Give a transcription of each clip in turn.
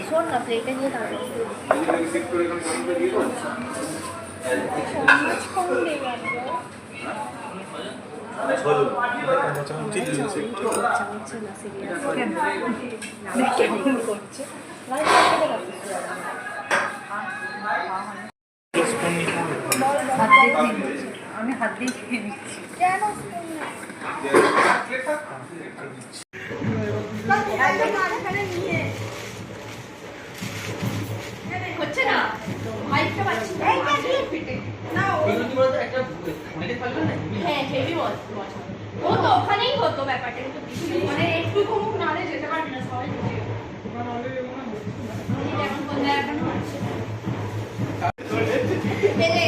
শোন না প্লেটে নিয়ে তারপর আমি হাত দিয়ে খেয়ে নিচ্ছি কেন হচ্ছে না মাইকটা পাচ্ছি না হ্যাঁ হেভি ও তো ওখানেই হতো ব্যাপারটা কিন্তু মানে একটু কমুক নালে যেতে পারবি না সবাই এখন কোন জায়গায় এখন হচ্ছে পেলে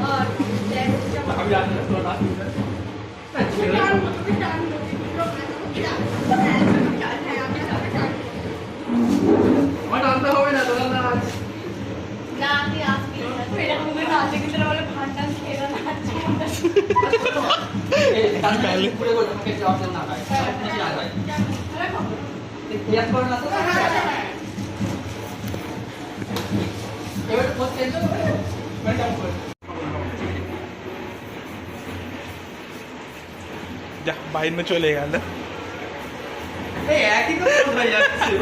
আর আমি জানি না তোর নাম আমার আনতে হবে না তোর না আজ না আমি আসবি এরকম করে নাচে কিন্তু বলে ভান্ডান খেয়ে নাচছে এই কাল পহলে পুরো করে তোমাকে জবাব দেন না ভাই কিছু না ভাই ইয়াস করো না তো এবার তো টেনশন হবে মানে কাম কর যা বাইরে में চলে গেল এই একই তো হয়ে যাচ্ছে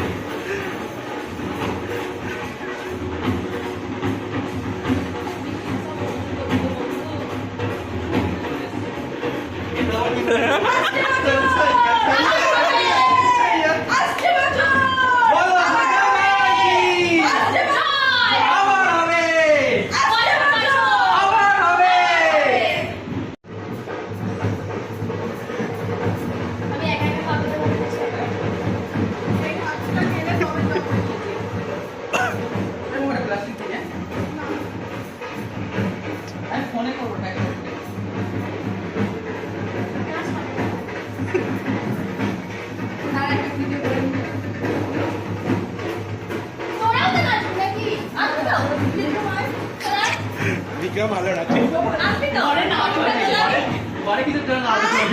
দিকা ভালো আছে আপনি তো আরে না পরে কিছু টার্ন আউট হবে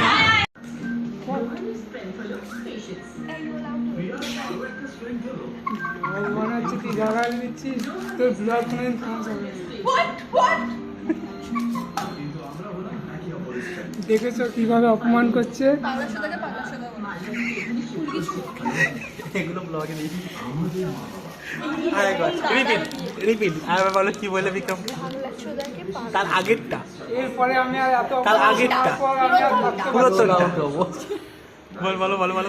মনে হচ্ছে তুই জায়গায় নিচ্ছিস তোর ব্লগ কোনোদিন ফেমাস হবে দেখেছো কিভাবে অপমান করছে এগুলো ব্লগে নেই রিপিট আর বলো কি বলে বিক্রম তার আগেরটা এরপরে আমি আর এত তার আগেরটা তারপর আমি আর ভাবতে পুরো পারছি না। তো বল বলো